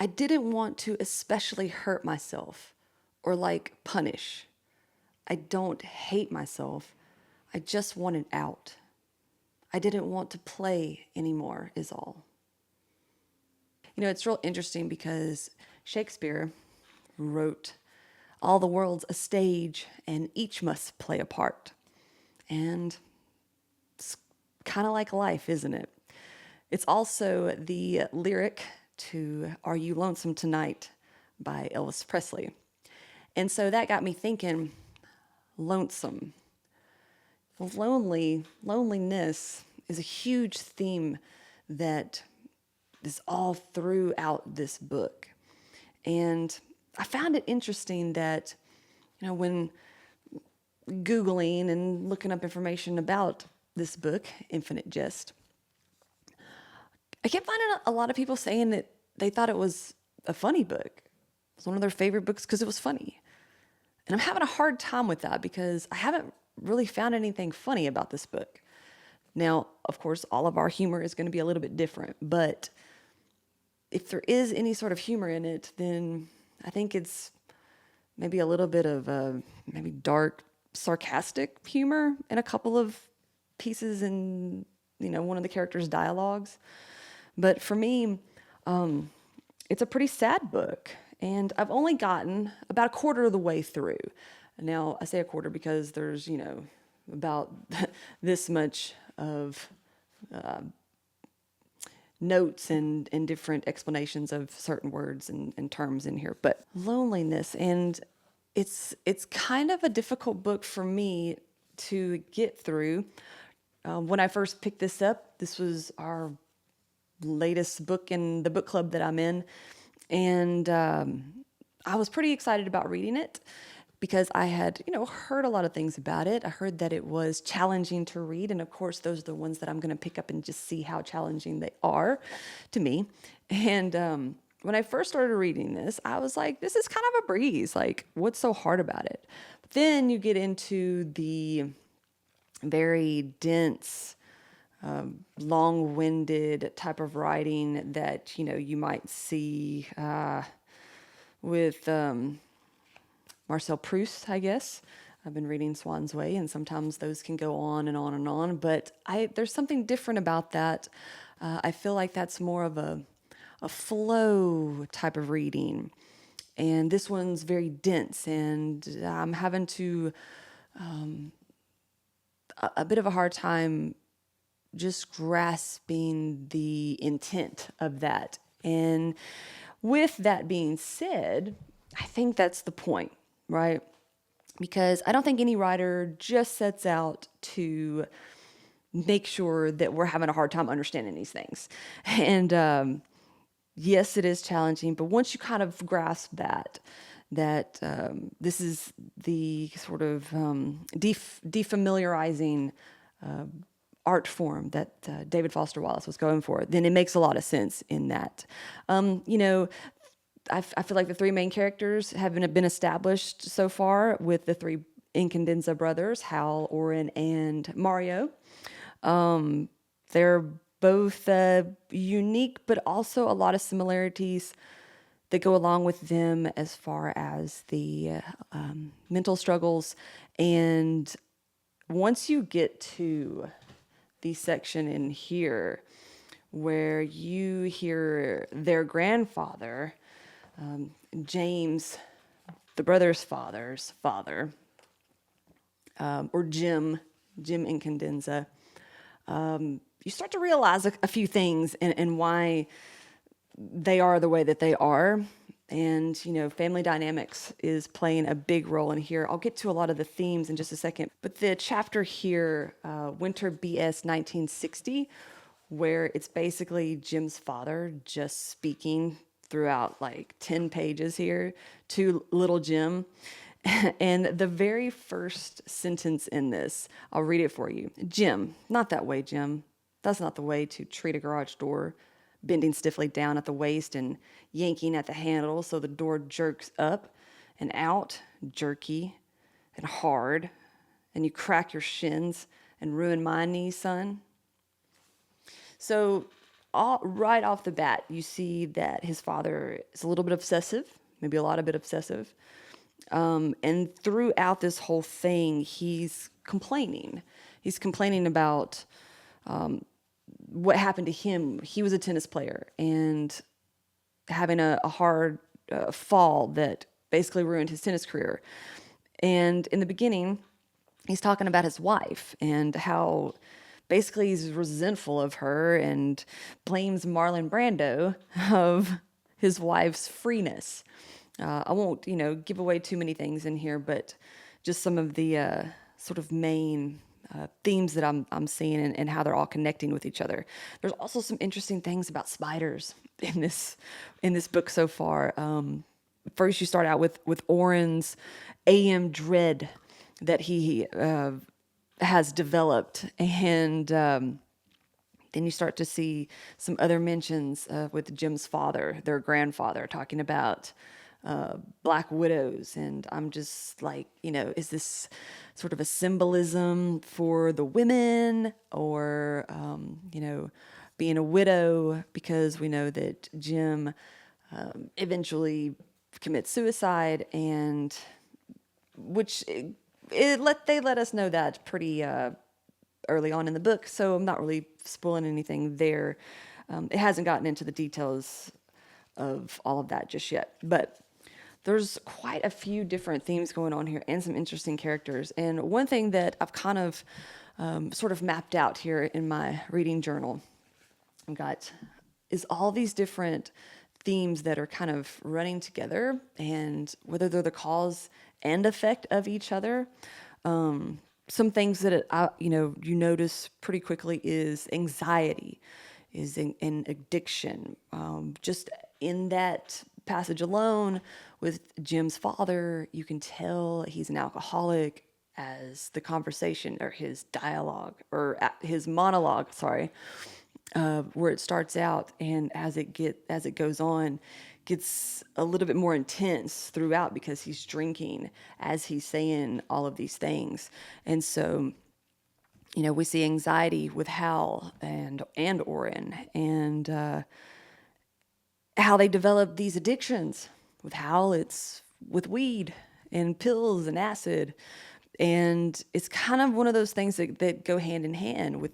I didn't want to especially hurt myself or like punish. I don't hate myself. I just wanted out. I didn't want to play anymore, is all. It's real interesting because Shakespeare wrote, "All the world's a stage, and each must play a part." And it's kind of like life, isn't it? It's also the lyric to "Are You Lonesome Tonight" by Elvis Presley. And so that got me thinking, lonesome. Loneliness is a huge theme that is all throughout this book. And I found it interesting that, when Googling and looking up information about this book, Infinite Jest, I kept finding a lot of people saying that they thought it was a funny book. It's one of their favorite books because it was funny. And I'm having a hard time with that because I haven't really found anything funny about this book. Now, of course, all of our humor is going to be a little bit different, but if there is any sort of humor in it, then I think it's maybe a little bit of maybe dark, sarcastic humor in a couple of pieces in, one of the characters' dialogues. But for me, it's a pretty sad book, and I've only gotten about a quarter of the way through. Now, I say a quarter because there's, about this much of notes and different explanations of certain words and terms in here. But loneliness, and it's kind of a difficult book for me to get through. When I first picked this up, this was our latest book in the book club that I'm in, and I was pretty excited about reading it because I had, heard a lot of things about it. I heard that it was challenging to read, and of course, those are the ones that I'm going to pick up and just see how challenging they are to me. And when I first started reading this, I was like, this is kind of a breeze. Like, what's so hard about it? But then you get into the very dense, long-winded type of writing that you might see with Marcel Proust, I guess. I've been reading Swan's Way, and sometimes those can go on and on and on. But there's something different about that. I feel like that's more of a flow type of reading, and this one's very dense, and I'm having to a bit of a hard time just grasping the intent of that. And with that being said, I think that's the point, right? Because I don't think any writer just sets out to make sure that we're having a hard time understanding these things. And yes, it is challenging, but once you kind of grasp that this is the sort of defamiliarizing art form that David Foster Wallace was going for, then it makes a lot of sense in that. I feel like the three main characters have been established so far with the three Incandenza brothers, Hal, Orin, and Mario. They're both unique, but also a lot of similarities that go along with them as far as the mental struggles. And once you get to the section in here where you hear their grandfather, James, the brother's father's father, or Jim Incandenza, you start to realize a few things and why they are the way that they are. And, family dynamics is playing a big role in here. I'll get to a lot of the themes in just a second. But the chapter here, Winter BS 1960, where it's basically Jim's father just speaking throughout like 10 pages here to little Jim. And the very first sentence in this, I'll read it for you. "Jim, not that way, Jim. That's not the way to treat a garage door." Bending stiffly down at the waist and yanking at the handle so the door jerks up and out, jerky and hard, and you crack your shins and ruin my knees, son. So right off the bat, you see that his father is a little bit obsessive, maybe a lot of bit obsessive. And throughout this whole thing, he's complaining. He's complaining about what happened to him. He was a tennis player and having a hard fall that basically ruined his tennis career. And in the beginning, he's talking about his wife and how basically he's resentful of her and blames Marlon Brando of his wife's freeness. I won't, give away too many things in here, but just some of the sort of main themes that I'm seeing and how they're all connecting with each other. There's also some interesting things about spiders in this book so far. First, you start out with Oren's AM dread that he has developed, and then you start to see some other mentions with Jim's father, their grandfather, talking about black widows. And I'm just like, is this sort of a symbolism for the women or, being a widow? Because we know that Jim eventually commits suicide, and which they let us know that pretty early on in the book. So I'm not really spoiling anything there. It hasn't gotten into the details of all of that just yet, but there's quite a few different themes going on here and some interesting characters. And one thing that I've kind of sort of mapped out here in my reading journal is all these different themes that are kind of running together, and whether they're the cause and effect of each other. Some things that you notice pretty quickly is anxiety, is an addiction. Just in that passage alone with Jim's father, you can tell he's an alcoholic, as the conversation or his dialogue or his monologue, where it starts out, and as it goes on, gets a little bit more intense throughout because he's drinking as he's saying all of these things. And so, we see anxiety with Hal and Oren, and how they develop these addictions. With Hal, it's with weed and pills and acid. And it's kind of one of those things that go hand in hand with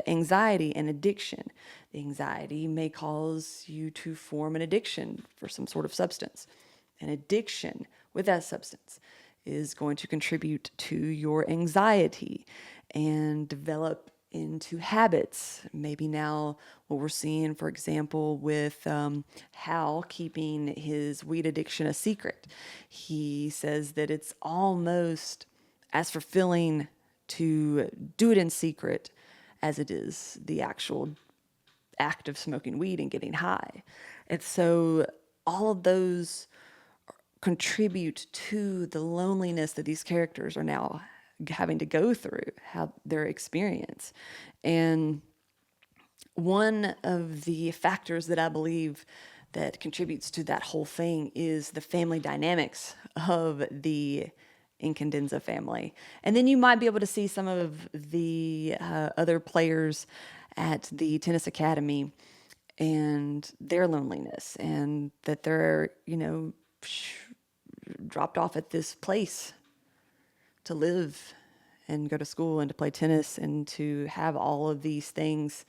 anxiety and addiction. The anxiety may cause you to form an addiction for some sort of substance. An addiction with that substance is going to contribute to your anxiety and develop into habits. Maybe now what we're seeing, for example, with Hal keeping his weed addiction a secret. He says that it's almost as fulfilling to do it in secret as it is the actual act of smoking weed and getting high. And so all of those contribute to the loneliness that these characters are now having to go through, how their experience. And one of the factors that I believe that contributes to that whole thing is the family dynamics of the Incandenza family. And then you might be able to see some of the other players at the tennis academy and their loneliness, and that they're, dropped off at this place to live and go to school and to play tennis and to have all of these things,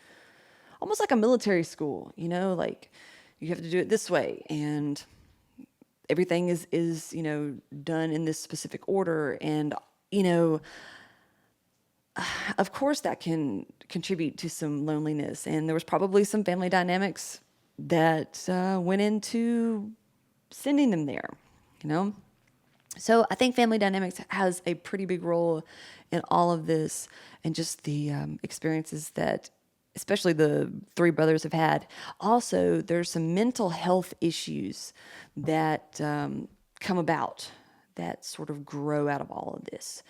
almost like a military school, like you have to do it this way, and everything is done in this specific order. And of course that can contribute to some loneliness, and there was probably some family dynamics that went into sending them there. So I think family dynamics has a pretty big role in all of this, and just the experiences that especially the three brothers have had. Also, there's some mental health issues that come about, that sort of grow out of all of this.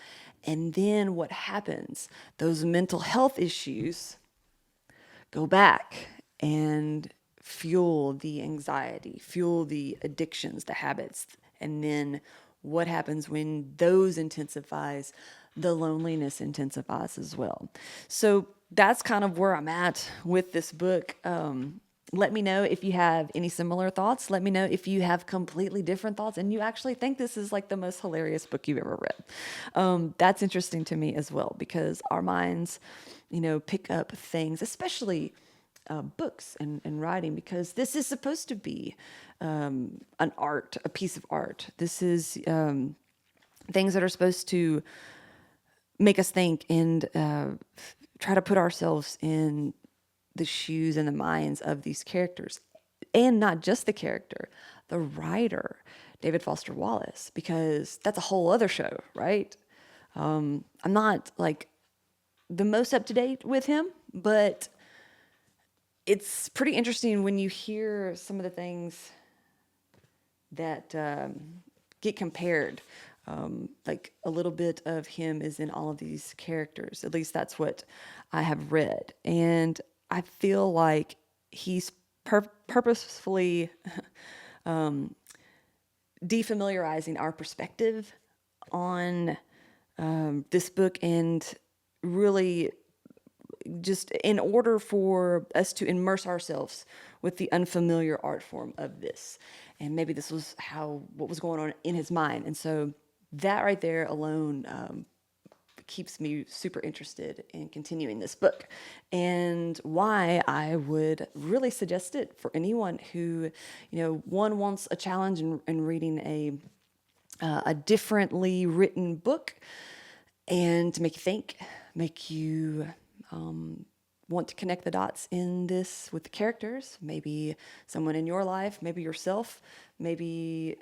And then what happens? Those mental health issues go back and fuel the anxiety, fuel the addictions, the habits. And then what happens when those intensifies? The loneliness intensifies as well. So that's kind of where I'm at with this book. Let me know if you have any similar thoughts. Let me know if you have completely different thoughts and you actually think this is like the most hilarious book you've ever read. That's interesting to me as well, because our minds, pick up things, especially books and writing, because this is supposed to be a piece of art. This is things that are supposed to make us think and try to put ourselves in the shoes and the minds of these characters, and not just the character, the writer, David Foster Wallace, because that's a whole other show, right? I'm not like the most up to date with him, but it's pretty interesting when you hear some of the things that get compared. Like a little bit of him is in all of these characters. At least that's what I have read. And I feel like he's purposefully defamiliarizing our perspective on this book, and really just in order for us to immerse ourselves with the unfamiliar art form of this. And maybe this was what was going on in his mind. And so that right there alone keeps me super interested in continuing this book, and why I would really suggest it for anyone who, one wants a challenge in reading a differently written book, and to make you think, make you want to connect the dots in this with the characters, maybe someone in your life, maybe yourself, maybe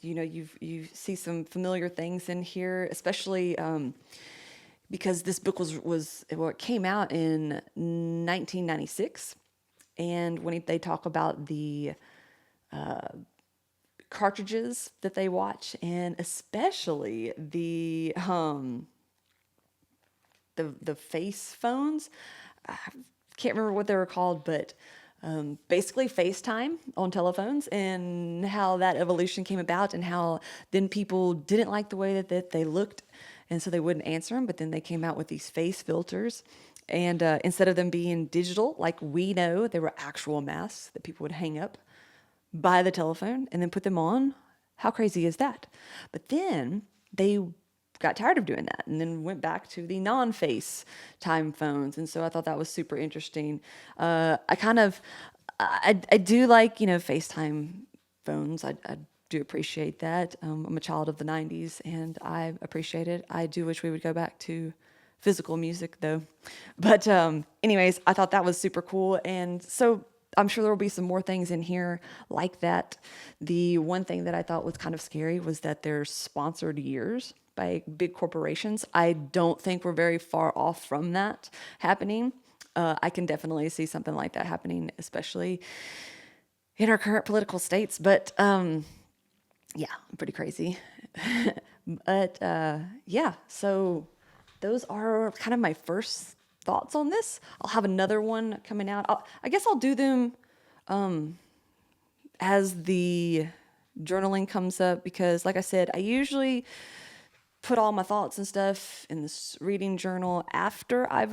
you see some familiar things in here, especially because this book it came out in 1996, and when they talk about the cartridges that they watch, and especially the face phones. I can't remember what they were called, but basically FaceTime on telephones, and how that evolution came about, and how then people didn't like the way that they looked, and so they wouldn't answer them. But then they came out with these face filters, and instead of them being digital, like we know, they were actual masks that people would hang up by the telephone and then put them on. How crazy is that? But then they got tired of doing that and then went back to the non-face time phones. And so I thought that was super interesting. I do like, FaceTime phones. I do appreciate that. I'm a child of the 90s and I appreciate it. I do wish we would go back to physical music though. But anyways, I thought that was super cool. And so I'm sure there will be some more things in here like that. The one thing that I thought was kind of scary was that there's sponsored years by big corporations. I don't think we're very far off from that happening. I can definitely see something like that happening, especially in our current political states. But yeah, pretty crazy. But yeah, so those are kind of my first thoughts on this. I'll have another one coming out. I guess I'll do them as the journaling comes up, because like I said, I usually put all my thoughts and stuff in this reading journal after I've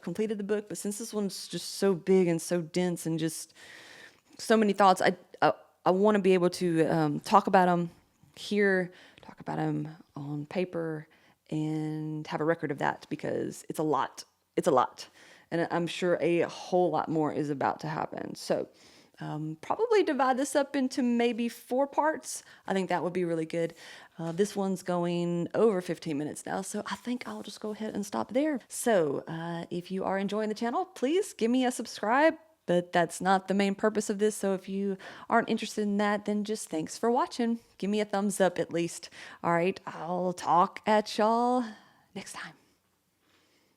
completed the book. But since this one's just so big and so dense and just so many thoughts, I want to be able to talk about them here, talk about them on paper, and have a record of that, because it's a lot. It's a lot. And I'm sure a whole lot more is about to happen. So probably divide this up into maybe 4 parts. I think that would be really good. This one's going over 15 minutes now, so I think I'll just go ahead and stop there. So if you are enjoying the channel, please give me a subscribe, but that's not the main purpose of this. So if you aren't interested in that, then just thanks for watching. Give me a thumbs up at least. All right, I'll talk at y'all next time.